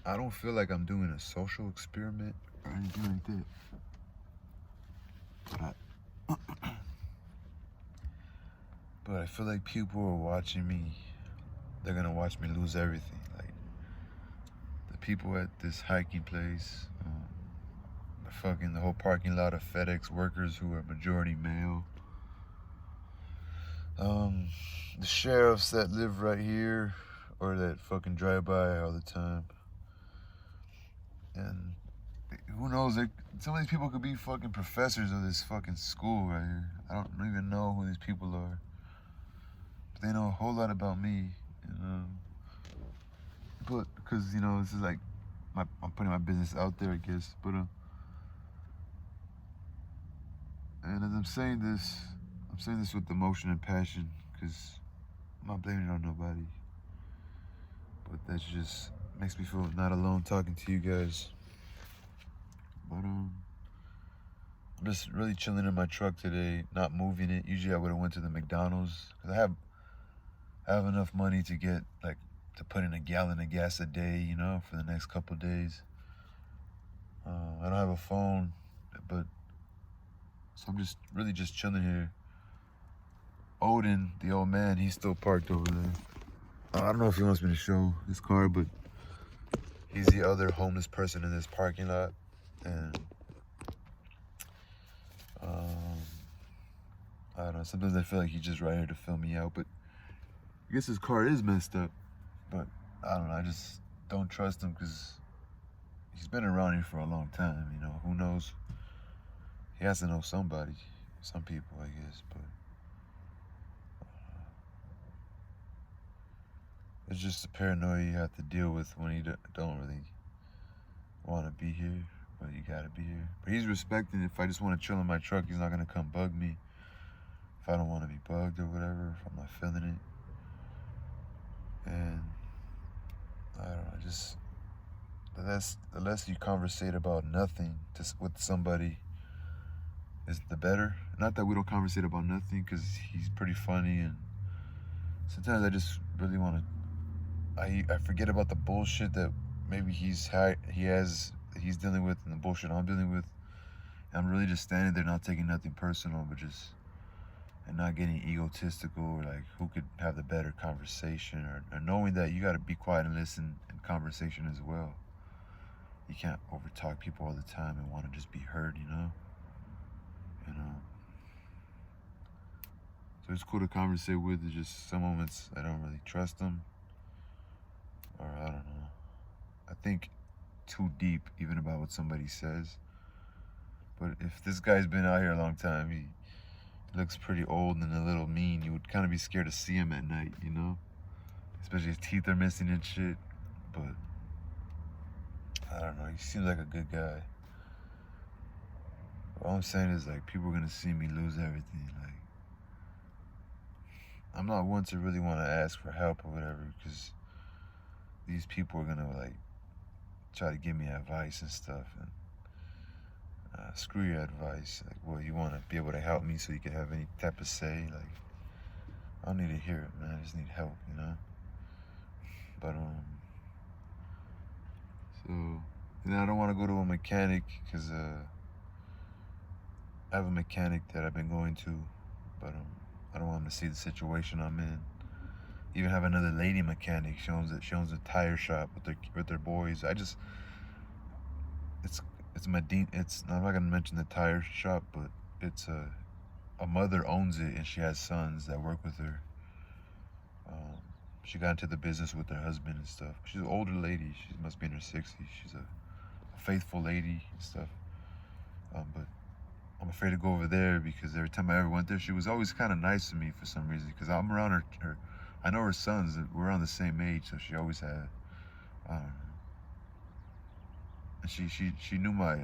I don't feel like I'm doing a social experiment or anything like that. But I feel like people are watching me. They're gonna watch me lose everything. Like the people at this hiking place, the whole parking lot of FedEx workers who are majority male. The sheriffs that live right here or that fucking drive by all the time. And who knows, some of these people could be fucking professors of this fucking school right here. I don't even know who these people are. But they know a whole lot about me. But, because, this is like, I'm putting my business out there, I guess. But, and as I'm saying this with emotion and passion, because I'm not blaming it on nobody. But that just makes me feel not alone talking to you guys. But I'm just really chilling in my truck today, not moving it. Usually I would have went to the McDonald's because I have enough money to get to put in a gallon of gas a day, for the next couple of days. I don't have a phone, but so I'm just really just chilling here. Odin, the old man, he's still parked over there. I don't know if he wants me to show his car, but he's the other homeless person in this parking lot. And I don't know, sometimes I feel like he's just right here to film me out, but I guess his car is messed up. But I don't know, I just don't trust him because he's been around here for a long time, who knows? He has to know somebody, some people, I guess, but it's just the paranoia you have to deal with when you don't really want to be here, but you gotta be here. But he's respecting if I just want to chill in my truck, he's not gonna come bug me if I don't want to be bugged or whatever, if I'm not feeling it. And I don't know, just the less you conversate about nothing with somebody is the better. Not that we don't conversate about nothing, because he's pretty funny, and sometimes I just really want to. I forget about the bullshit that maybe he's dealing with, and the bullshit I'm dealing with. And I'm really just standing there, not taking nothing personal, but just and not getting egotistical or like who could have the better conversation, or knowing that you got to be quiet and listen in conversation as well. You can't overtalk people all the time and want to just be heard, So it's cool to conversate with. It's just some moments I don't really trust them, or I don't know. I think too deep even about what somebody says. But if this guy's been out here a long time, he looks pretty old and a little mean. You would kind of be scared to see him at night, Especially his teeth are missing and shit. But I don't know. He seems like a good guy. All I'm saying is people are gonna see me lose everything. I'm not one to really want to ask for help or whatever, because these people are gonna try to give me advice and stuff, and screw your advice. Well, you want to be able to help me so you can have any type of say. I don't need to hear it, man. I just need help, But so I don't want to go to a mechanic because I have a mechanic that I've been going to, but I don't want him to see the situation I'm in. Even have another lady mechanic. She owns a tire shop with their boys. It's Medina. I'm not gonna mention the tire shop, but it's a mother owns it, and she has sons that work with her. She got into the business with her husband and stuff. She's an older lady. She must be in her 60s. She's a faithful lady and stuff. But I'm afraid to go over there because every time I ever went there, she was always kind of nice to me for some reason. Because I'm around her. I know her sons. We're around the same age, so she always had. And she knew my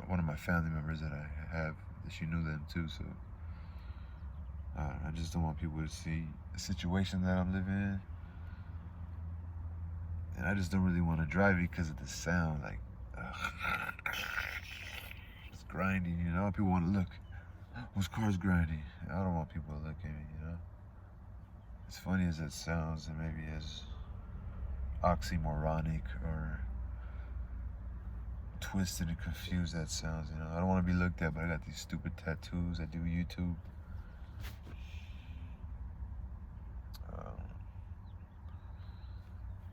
one of my family members that I have. She knew them too. So I just don't want people to see the situation that I'm living in. And I just don't really want to drive it because of the sound. It's grinding, People want to look. Whose car's grinding? I don't want people to look at me, As funny as that sounds, and maybe as oxymoronic or twisted and confused that sounds, you know. I don't want to be looked at, but I got these stupid tattoos. I do YouTube.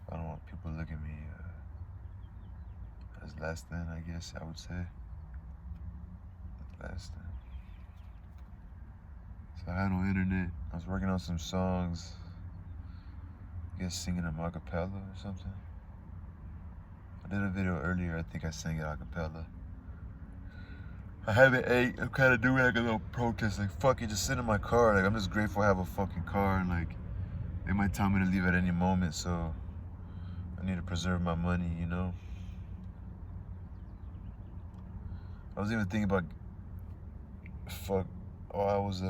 I don't want people to look at me as less than, I guess I would say. Less than. So I had no internet. I was working on some songs. I guess singing them a cappella or something. I did a video earlier, I think I sang it a cappella. I haven't ate. I'm kind of doing like a little protest, like fuck it, just sit in my car. Like I'm just grateful I have a fucking car, and like they might tell me to leave at any moment, so I need to preserve my money, you know. I was even thinking about I was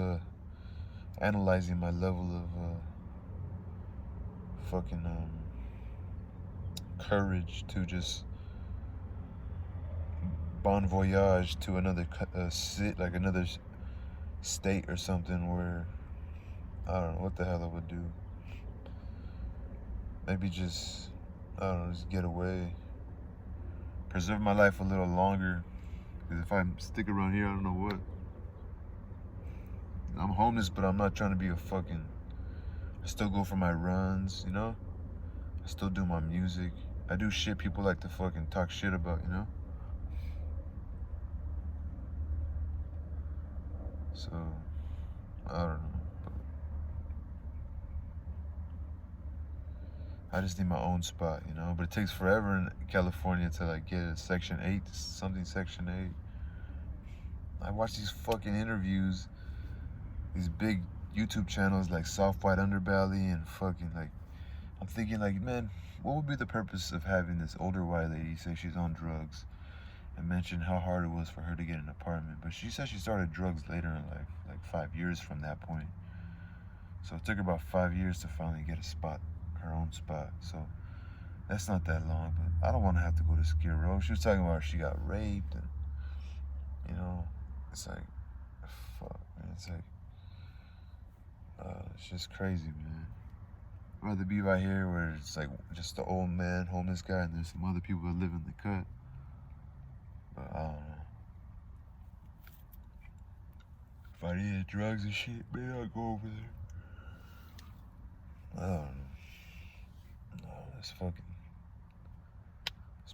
analyzing my level of courage to just bon voyage to another another state or something where I don't know what the hell I would do. Maybe just, I don't know, just get away. Preserve my life a little longer. Because if I stick around here, I don't know what. I'm homeless, but I'm not trying to be a fucking... I still go for my runs, you know? I still do my music. I do shit people like to fucking talk shit about, you know? So, I don't know. I just need my own spot, you know? But it takes forever in California to like get a Section 8, something Section 8. I watch these fucking interviews, these big YouTube channels like Soft White Underbelly and fucking like, I'm thinking like, man, what would be the purpose of having this older white lady say she's on drugs and mention how hard it was for her to get an apartment? But she said she started drugs later in life, like 5 years from that point. So it took her about 5 years to finally get a spot, her own spot. So that's not that long, but I don't want to have to go to Skid Row. She was talking about she got raped and, you know, it's like, fuck, man. It's like, it's just crazy, man. I'd rather be right here where it's like just the old man, homeless guy, and there's some other people that live in the cut. But I don't know. If I needed drugs and shit, maybe I'll go over there. I don't know. No, there's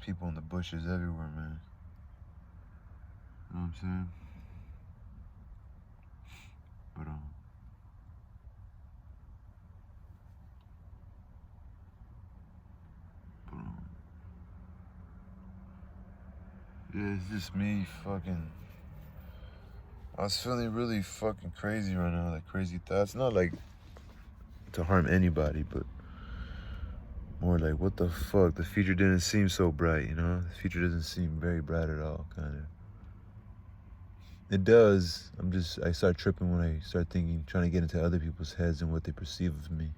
people in the bushes everywhere, man. You know what I'm saying? But yeah, it's just me fucking. I was feeling really fucking crazy right now, like crazy thoughts. Not like to harm anybody, but more like, what the fuck? The future didn't seem so bright, you know? The future doesn't seem very bright at all, kind of. It does. I start tripping when I start thinking, trying to get into other people's heads and what they perceive of me.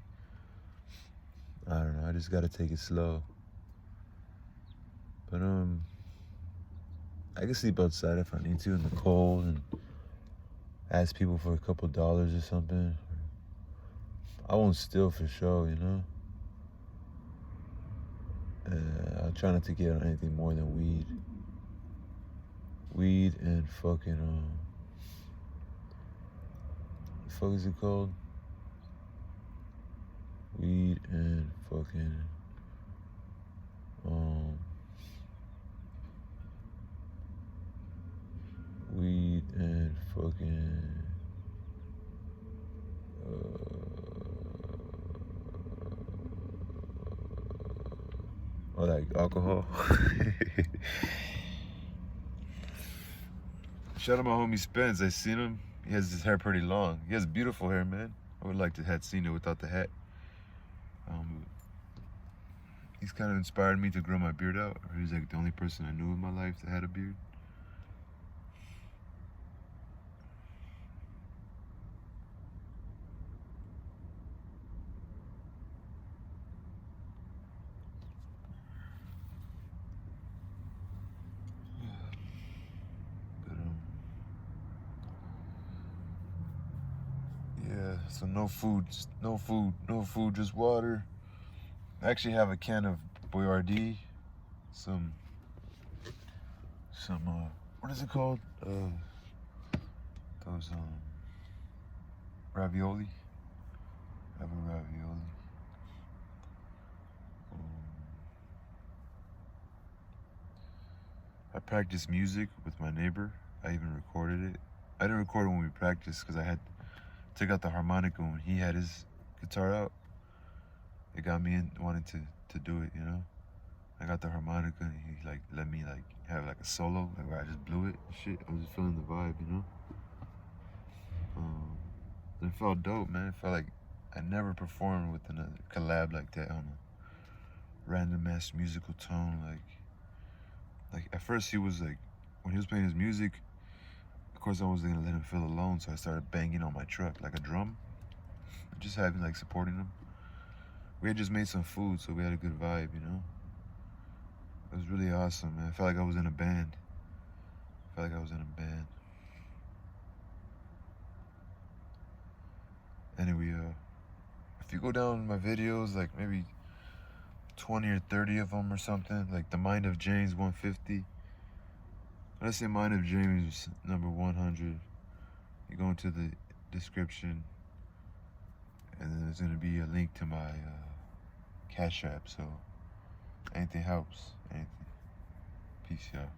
I don't know, I just gotta take it slow. But, I can sleep outside if I need to in the cold and ask people for a couple dollars or something. I won't steal for sure, you know? I'll try not to get on anything more than weed. Weed and fucking, what the fuck is it called? Weed and fucking, weed and fucking, or like alcohol. Shout out my homie Spence. I seen him. He has his hair pretty long. He has beautiful hair, man. I would like to have seen it without the hat. He's kind of inspired me to grow my beard out. He's like the only person I knew in my life that had a beard. Yeah, so no food, just water. I actually have a can of Boyardee, some what is it called? Those ravioli. I have a ravioli. I practiced music with my neighbor. I even recorded it. I didn't record it when we practiced because I took out the harmonica when he had his guitar out. It got me in wanting to do it, you know. I got the harmonica and he like let me like have like a solo, like where I just blew it and shit. I was just feeling the vibe, you know. It felt dope, man. It felt like I never performed with another collab like that on a random ass musical tone. Like at first he was like, when he was playing his music, of course I wasn't gonna let him feel alone, so I started banging on my truck like a drum, just having like supporting him. We had just made some food, so we had a good vibe, you know. It was really awesome, man. I felt like I was in a band. Anyway, if you go down my videos, like maybe 20 or 30 of them or something, like the Mind of James 150. When I say Mind of James number 100, you go into the description, and then there's gonna be a link to my Cash App. So anything helps. Anything. Peace, y'all.